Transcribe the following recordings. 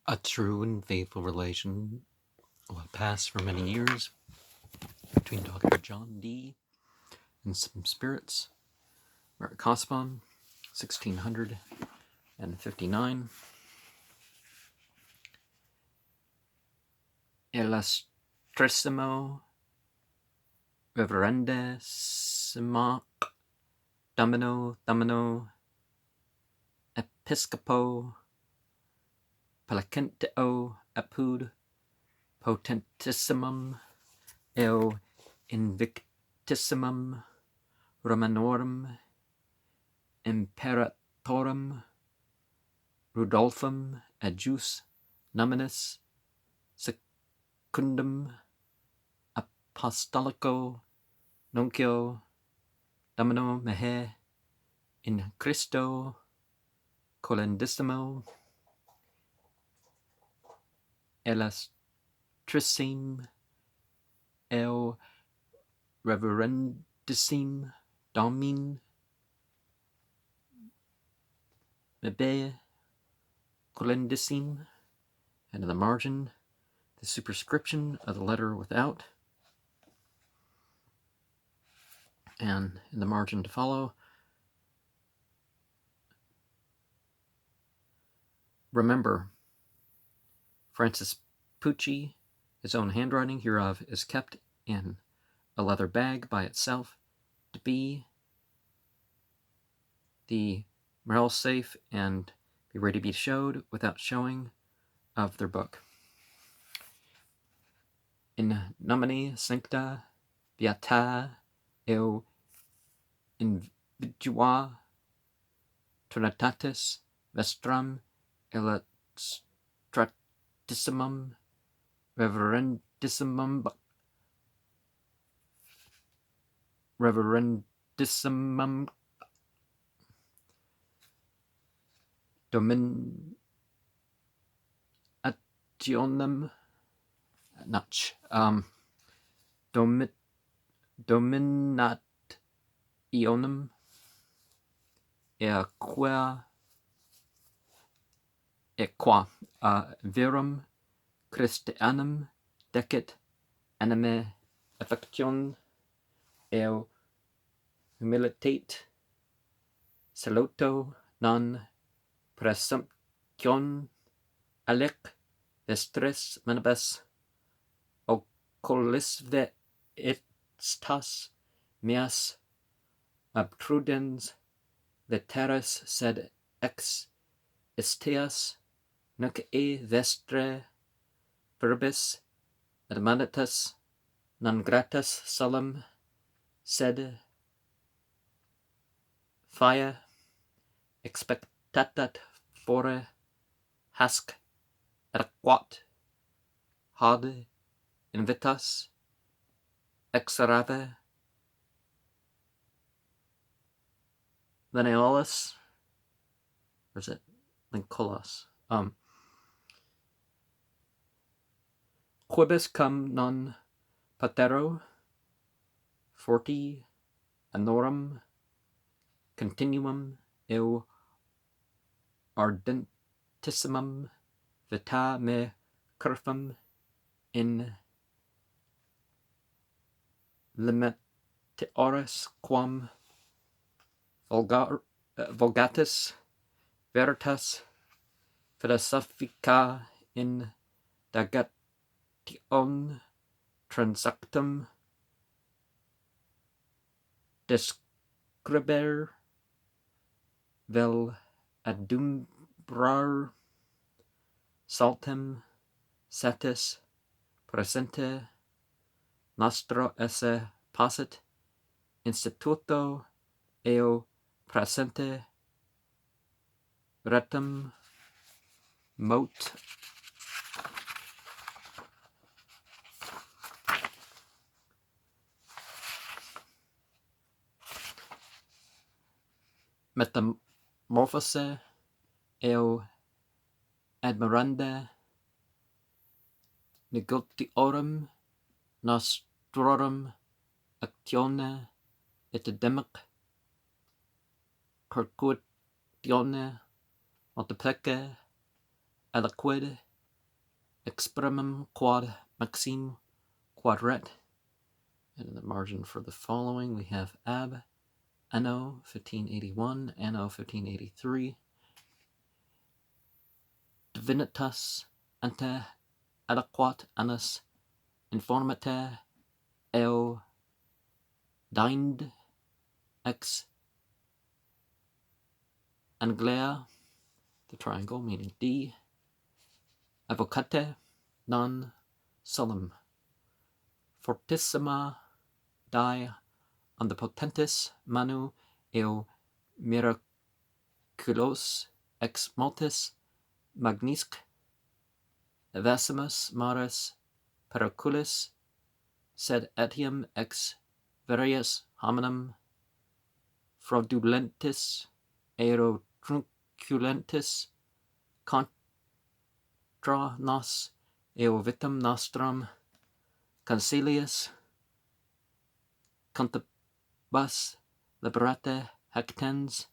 A true and faithful relation will pass for many years between Dr. John Dee and some spirits. Meric Casaubon, 1659. Illustrissimo Reverendissima Domino Episcopo Placenteo apud Potentissimum eo Invictissimum Romanorum Imperatorum Rudolphum adjus nominis secundum apostolico nuncio Domino mehe in Christo colendissimo illustrissime eo reverendissime Domine mebe colendissime, and in the margin the superscription of the letter without, and in the margin to follow, remember, Francis Pucci, his own handwriting hereof is kept in a leather bag by itself to be the Merrill safe and be ready to be showed without showing of their book. In nomine sancta beata eo invidua Trinitatis vestram illustratissimum reverendissimum dominationem dominationem equa virum Christianum decet anime affection eo humilitate saluto non presumption alec vestres manibus oculisve estas meas obtrudens veteris sed ex isteas nunc vestre verbis admonitus non gratus solum sed fia expectatat fore hasc adequat had invitas exerave Lineolus, or is it Lincolas? Quibus cum non patero forti anorum continuum eo ardentissimum vita me curfum in limitaris quam vulgatis veritas philosophica in dagation transactum describer vel adumbrar saltem satis presente nostro esse possit instituto eo presente retum mot metamorphose eo admiranda negotiorum nostrorum actione et demic percutione multiplice aliquid experimum quad maxime quadret. And in the margin for the following, we have ab anno 1581, anno 1583, divinitas ante adequat annus informate eo dind ex Anglia, the triangle meaning D, avocate non solum, fortissima die on the potentis manu eo miraculos ex multis magnisque evasimus maris periculis, sed etiam ex varius hominum fraudulentis aero trunculentis contra nos eo vitam nostrum concilius contibus liberate hectens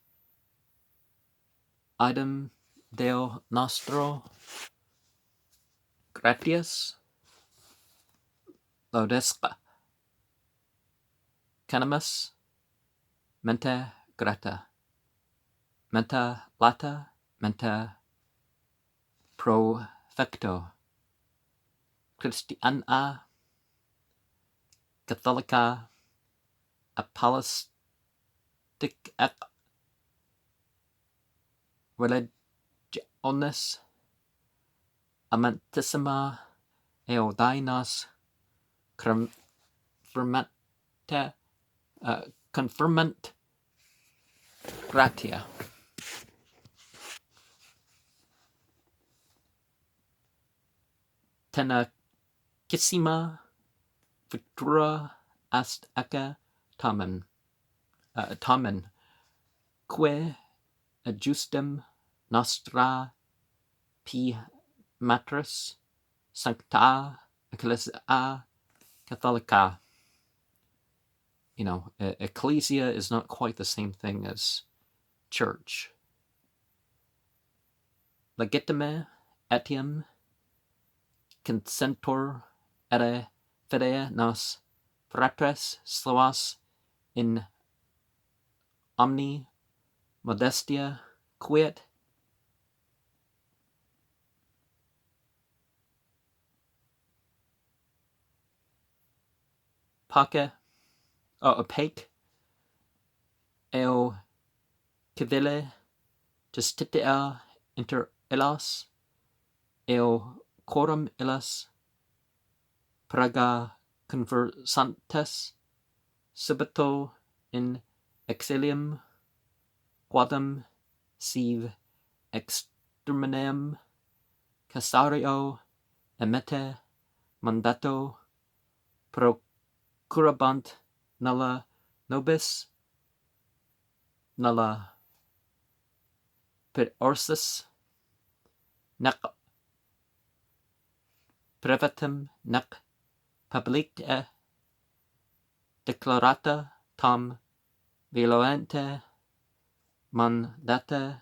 idem Deo nostro gratias laudesque canimus mente grata menta lata menta profecto Christiana Catholica apostolic ec religionis amatissima eo dinas confirmant gratia. Tenacissima futura est ecce tamen, que adjustem nostra p matris sancta ecclesia catholica. You know, ecclesia is not quite the same thing as church. Legitime etiam consentor ere fidei nos fratres sloas in omni modestia quiet pace opaque eo civile justitia inter illas eo quorum illas praga conversantes subito in exilium quadam sive exterminam Casario emette mandato procurabant nulla nobis nulla per orsis nec privatum nec publicae declarata tam violente mandate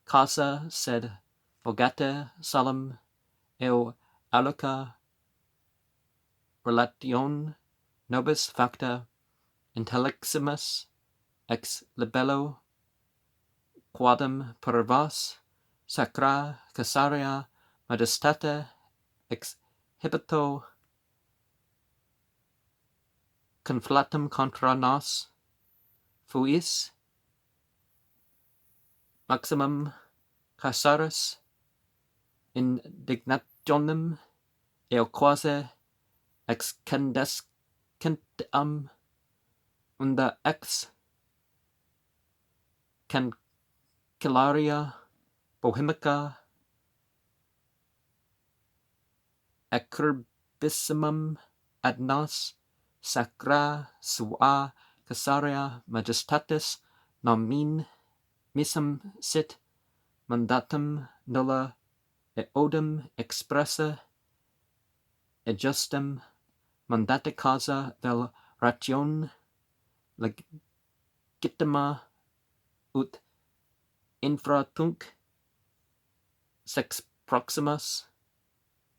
causa sed vulgate solum eo alica relation nobis facta intelliximus ex libello quadam per vos sacra Casaria majestate ex hibito conflatum contra nos fuis maximum Casaris indignationem eo quasi excandescentam unda ex cancillaria bohemica acerbissimum ad nos sacra sua Casaria majestatis nomin missum sit mandatum nulla eodem expressa justum mandate causa vel ration legitima ut infratunc sex proximus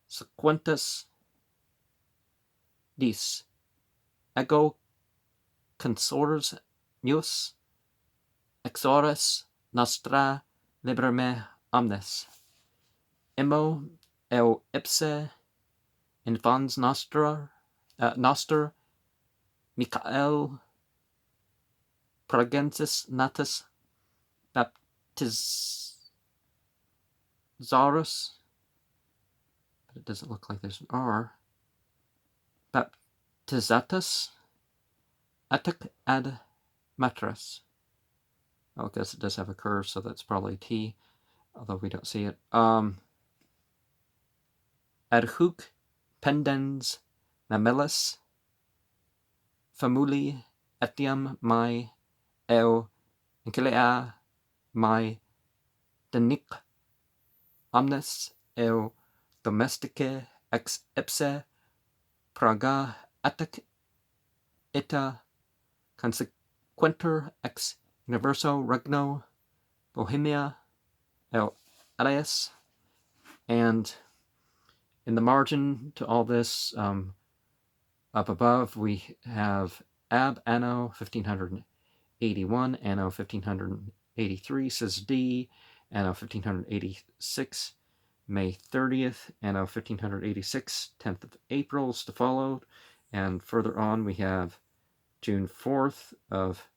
sequentus dis ego consors neus exores nostra liberme omnes immo eo ipse infans noster Michael Progensis natus baptizaris, but it doesn't look like there's an R, baptizatus etic ad matras. Oh, I guess it does have a curve, so that's probably T, although we don't see it. Ad hoc pendens mamellus famuli etiam mai eo incilea mai denic omnes eo domestice ex ipse praga etic ita consequenter ex universo regno Bohemia eo alias. And in the margin to all this, up above, we have ab anno 1581, anno 1583, says D, anno 1586, May 30th, anno 1586, 10th of April is to follow. And further on, we have June 4th of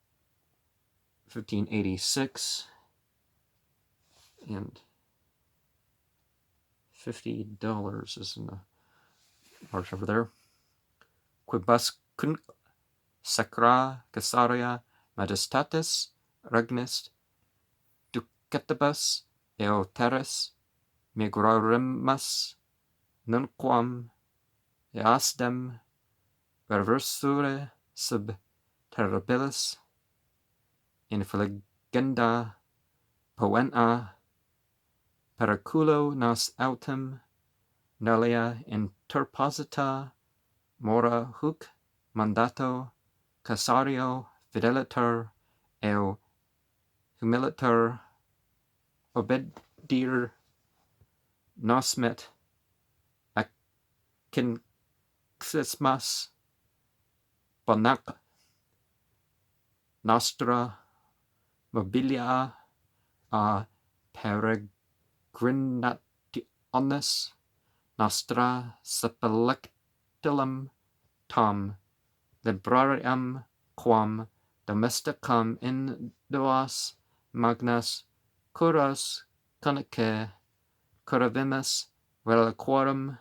1586, and $50 is in the margin over there. Quibuscunc sacra Caesarea majestatis regnis ducetibus eo terris migraremus nunquam easdem reversure sub terribilis infligenda poena periculo nos autem nullia interposita mora huc mandato Caesario fideliter eo humiliter obedir nosmet acinxismas bonac nostra mobilia a peregrinationis nostra sepulcrulum tom librarium quam domesticum in duas magnas curas conice curavimus reliquorum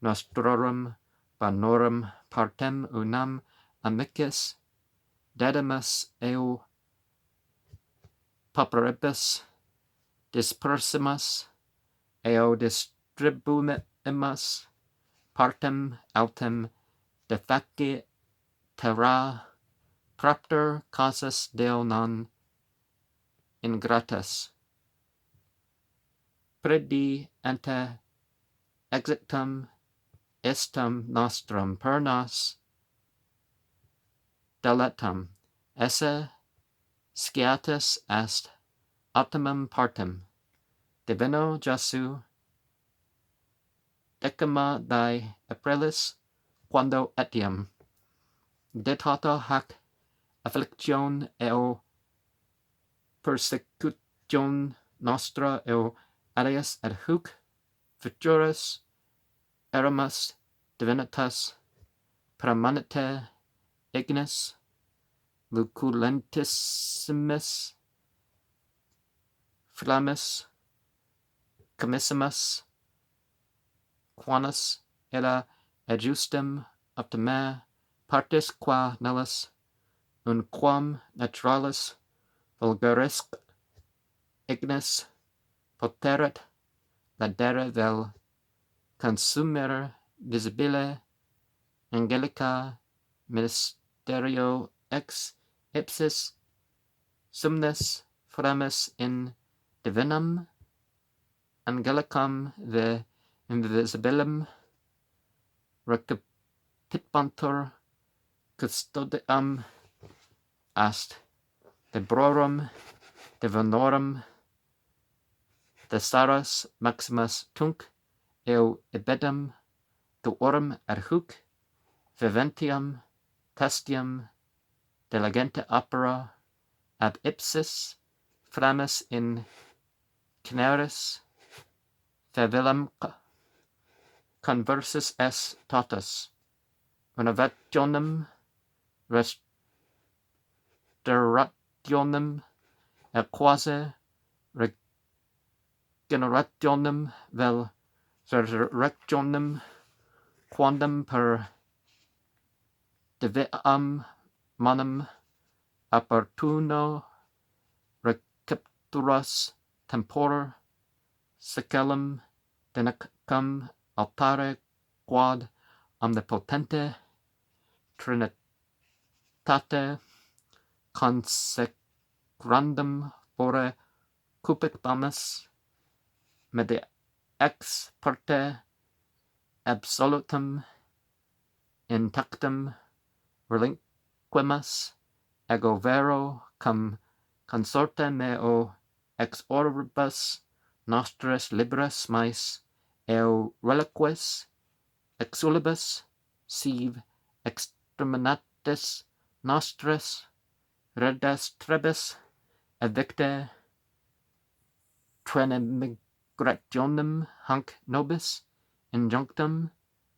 nostrorum bonorum partem unam amicis dedimus eo pauperibus dispersimus eo distribuimus partem autem defecti terra propter casus deo non ingratus predi ante exitum istum nostrum per nos deletum esse sciatus est optimum partem divino Jesu decima die aprilis quando etiam detata hac afflictione eo persecution nostra eo alias ad hoc futuris eramus divinitas praemonite ignis luculentissimis flammis commissimus quanis illa adjustem optima partis qua nullis unquam naturalis vulgarisque ignis poteret ladere vel consumere visibile angelica ministerio ex ipsis sumnis framis in divinum angelicam de invisibilum recapitbantur custodiam est librorum divinorum thesaurus maximus tunc eo ibedum duorum adhuc viventium testium diligente opera ab ipsis framis in cineris favilum conversus es totus renovationem restaurationem et quasi regenerationem vel resurrectionem quondam per diviam manum opportuno recepturas tempora secellum denecum altare quod omnipotente trinitate consecrandum fore cupic domus media ex parte absolutum intactum relinquimus ego vero cum consorte meo ex orbis nostris libris mais eo reliquis exulibus sive exterminatis nostris redes trebis evicte trenemigrationem hanc nobis injunctum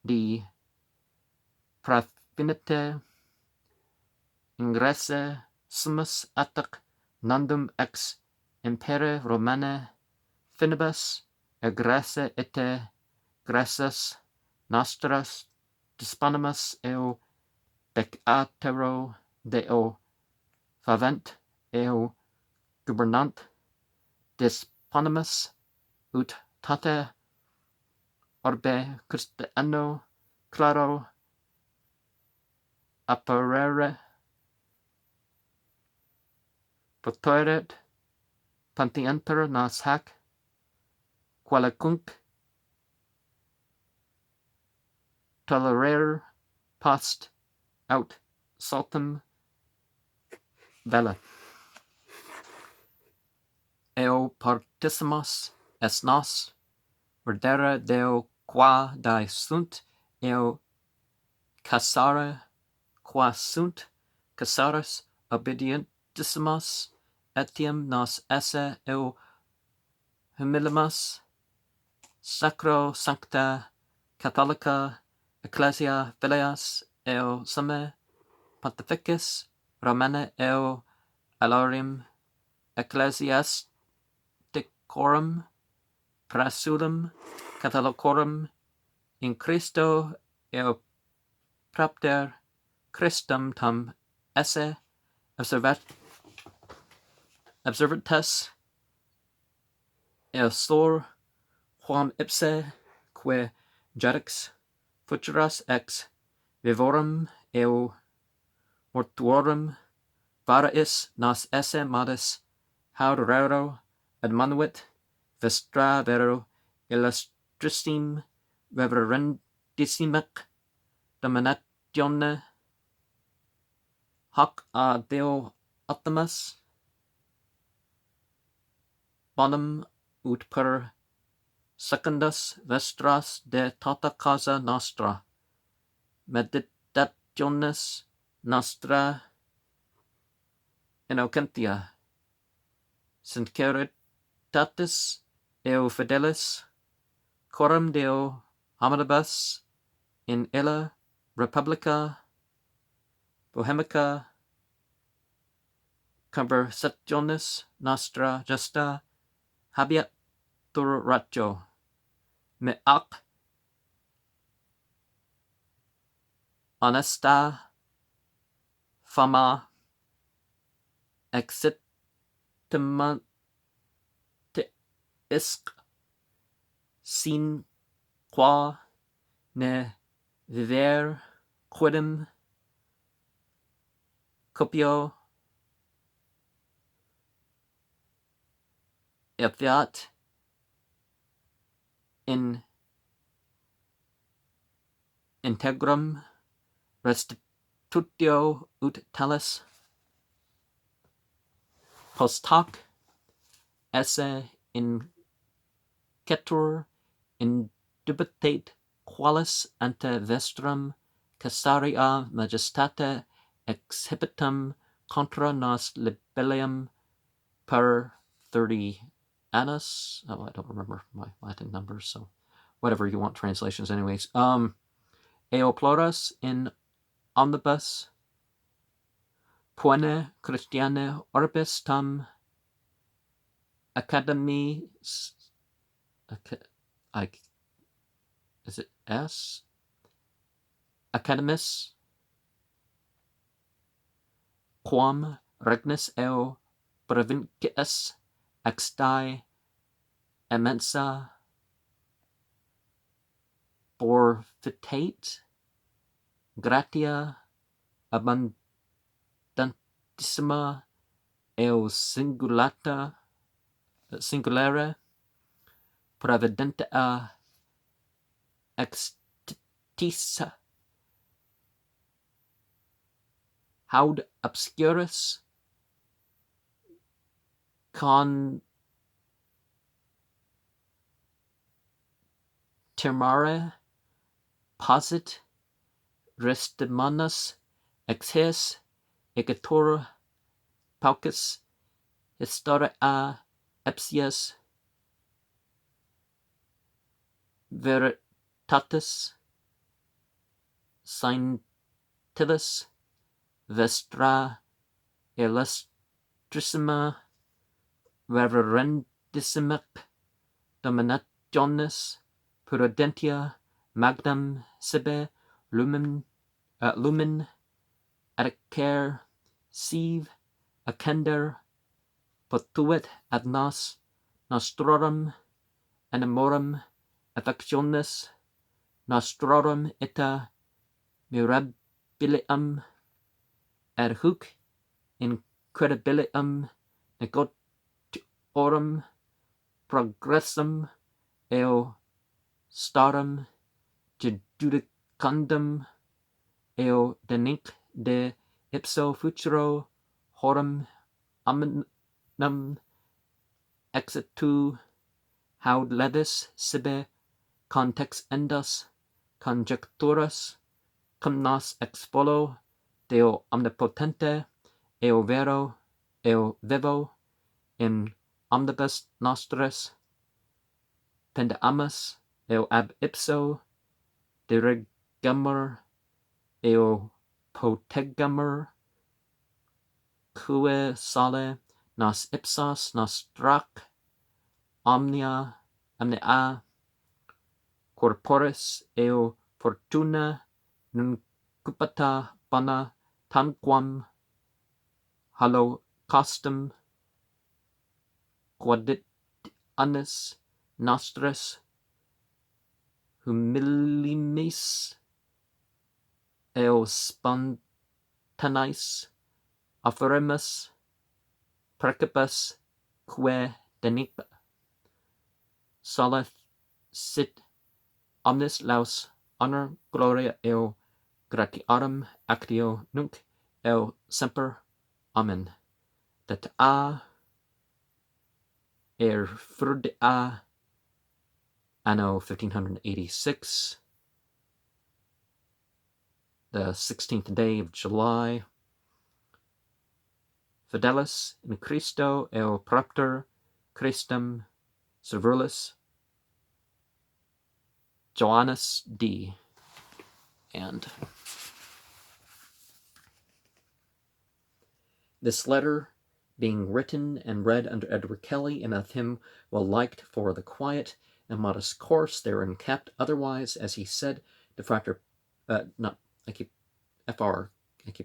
di praefinite ingresse sumus atac nondum ex impere Romane finibus egresse ite gracias nostras disponimus eo pecatero deo favent eo gubernant disponimus ut tate orbe Christiano claro apparere potueret pantienter nos hac qualicunc tolerare post aut saltum vela eo partissimus es nos verdere deo qua die sunt eo cassare qua sunt cassaris obedientissimus etiam nos esse eo humilimus sacro sancta catholica ecclesia filias eo summe pontificis Romane eo alarium ecclesiasticorum praesulum catholicorum in Christo eo propter Christum tam esse observantes eo sor quam ipse que jedix futuras ex vivorum eo mortuorum variis nos esse modus haudero admonuit vestra vero illustrissim reverendissimic dominatione hoc a Deo optimus bonum ut per secundus vestras de tota causa nostra meditationis nostra innocentia sinceritatis eo fidelis coram Deo hominibus in illa republica bohemica conversationis nostra justa habeat ratio me ac honesta fama exitimante isc sin qua ne viver quidem copio fiat in integrum restitutio ut talis post hoc esse in cetur in dubitate qualis ante vestram Caesaria majestate exhibitum contra nos libellium per 30 annus. Oh, I don't remember my Latin numbers, so whatever you want translations anyways. Eo ploras in omnibus poene Christiane orbis tam academy, is it S? Academis quam regnis eo provinciis extae immensa forfitate gratia abundantissima eo singulare providentia extisa haud obscurus termare posit restimanus exes egetur paucis historia epsias veritatis scientilis vestra illustrissima reverendissima dominationis prudentia magnam sibi lumen adicare sive accender potuit ad nos nostrorum enamorum affectionis nostrorum ita mirabilium ad huc incredibilium negotiorum progressum eo starum judicandum eo deninc de ipso futuro horum omnium exitu haud levis sibi contexendas conjecturas cum nos expolo deo omnipotente eo vero eo vivo in omnibus nostris pendamus eo ab ipso dirigamur eo potegamur cue sale nos ipsos nostrac omnia corporis eo fortuna nuncupata bona tanquam holocaustum quadit annis nostris humilimis eo spontanais offerimus precipus quae denic solicit omnis laus honor gloria eo gratiarum actio nunc eo semper amen. Dat frudia anno 1586, the 16th day of July, fidelis in Christo eo propter Christum servulis Joannes D. And this letter, being written and read under Edward Kelly, and of him well liked for the quiet and modest course therein kept, otherwise, as he said to Frater, I keep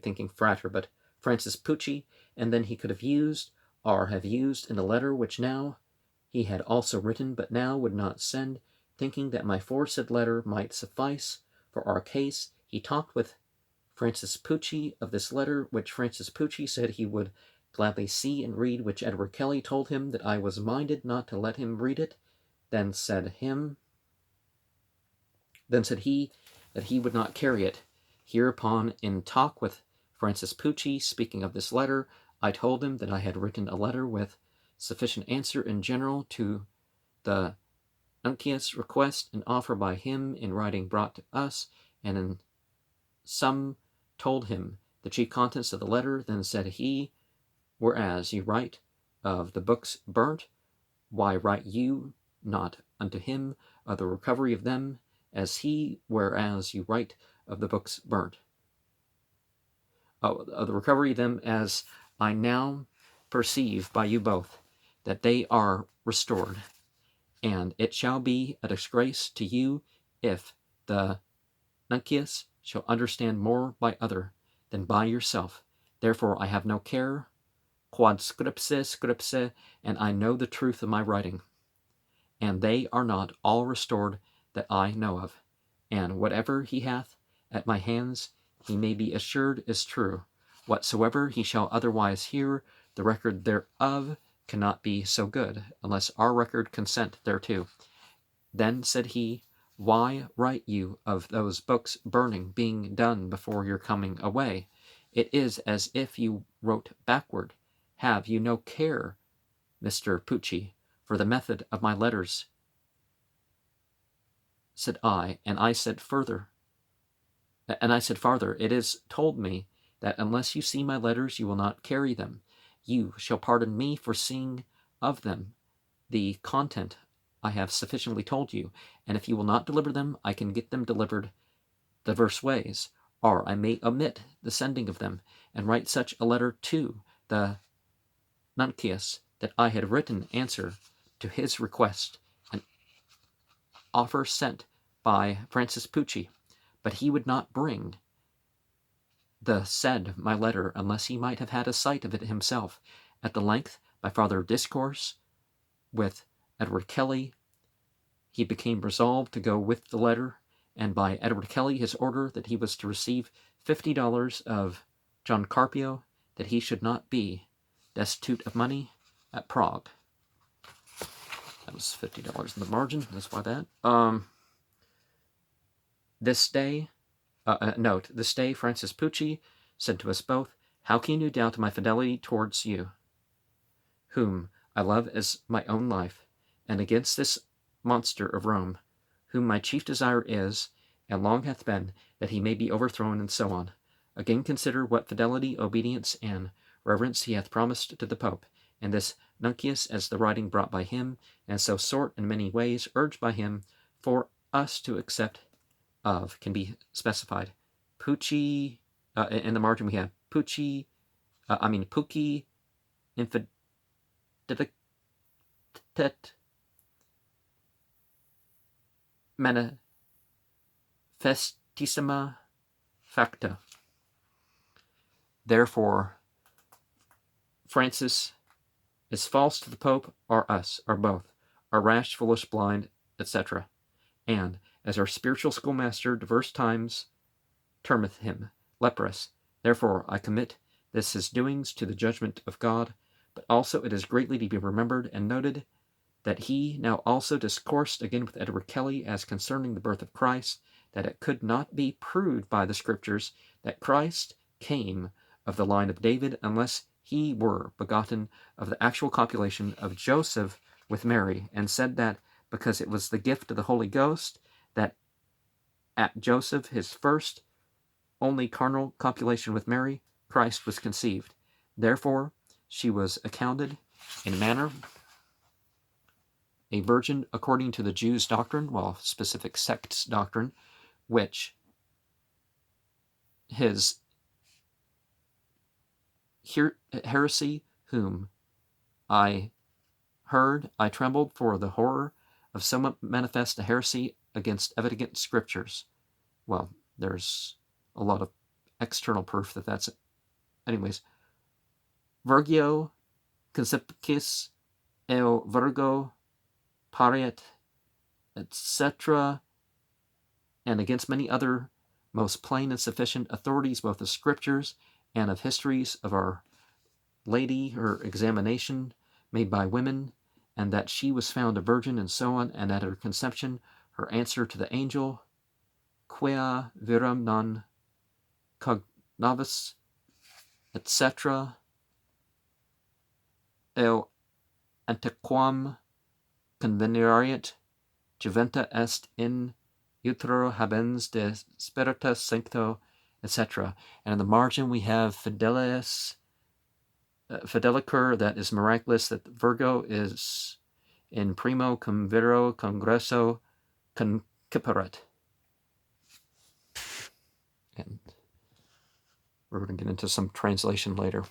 thinking Frater, but Francis Pucci, and then he could have used, or have used in the letter which now he had also written, but now would not send, thinking that my foresaid letter might suffice for our case. He talked with Francis Pucci of this letter, which Francis Pucci said he would gladly see and read, which Edward Kelly told him that I was minded not to let him read it. Then said he that he would not carry it. Hereupon, in talk with Francis Pucci, speaking of this letter, I told him that I had written a letter with sufficient answer in general to the Nuncius request and offer by him in writing brought to us, and in some told him the chief contents of the letter. Then said he, whereas you write of the books burnt, why write you not unto him of the recovery of them, as he, whereas you write of the books burnt? Of the recovery of them, as I now perceive by you both that they are restored. And it shall be a disgrace to you if the Nuncius shall understand more by other than by yourself. Therefore I have no care, quod scripse, and I know the truth of my writing. And they are not all restored that I know of. And whatever he hath at my hands, he may be assured is true. Whatsoever he shall otherwise hear, the record thereof cannot be so good, unless our record consent thereto. Then said he, why write you of those books burning, being done before your coming away? It is as if you wrote backward. Have you no care, Mr. Pucci, for the method of my letters? Said I, and I said farther, it is told me that unless you see my letters, you will not carry them. You shall pardon me for seeing of them. The content I have sufficiently told you, and if you will not deliver them, I can get them delivered diverse ways, or I may omit the sending of them, and write such a letter to the Nuncius that I had written answer to his request, an offer sent by Francis Pucci, but he would not bring the said my letter unless he might have had a sight of it himself. At the length, by farther discourse with Edward Kelly, he became resolved to go with the letter, and by Edward Kelly his order that he was to receive $50 of John Carpio, that he should not be destitute of money at Prague. That was $50 in the margin. That's why that. This day, this day Francis Pucci said to us both, how can you doubt my fidelity towards you, whom I love as my own life, and against this monster of Rome, whom my chief desire is, and long hath been, that he may be overthrown, and so on. Again consider what fidelity, obedience, and reverence he hath promised to the Pope, and this Nuncius as the writing brought by him, and so sort in many ways urged by him for us to accept of, can be specified. Pucci, in the margin we have Pucci, Pucci, infidelitet, manifestissima facta. Therefore, Francis is false to the Pope, or us, or both, are rash, foolish, blind, etc. And, as our spiritual schoolmaster diverse times termeth him, leprous. Therefore I commit this his doings to the judgment of God, but also it is greatly to be remembered and noted that he now also discoursed again with Edward Kelly as concerning the birth of Christ, that it could not be proved by the Scriptures that Christ came of the line of David unless he were begotten of the actual copulation of Joseph with Mary, and said that because it was the gift of the Holy Ghost that at Joseph, his first only carnal copulation with Mary, Christ was conceived. Therefore she was accounted in a manner a virgin according to the Jews' doctrine, well, specific sects' doctrine, which his heresy, whom I heard, I trembled for the horror of so manifest a heresy against evident scriptures. Well, there's a lot of external proof that that's it. Anyways, Virgio concepcis eo Virgo pariet, etc., and against many other most plain and sufficient authorities, both of scriptures and of histories of Our Lady, her examination made by women, and that she was found a virgin, and so on, and at her conception, her answer to the angel, quia virum non cognavis, etc., eo antequam convenariat juventa est in utero habens de spiritus sancto, etc. And in the margin we have fidelicur, that is miraculous, that Virgo is in primo cum viro congresso concipieret. And we're going to get into some translation later.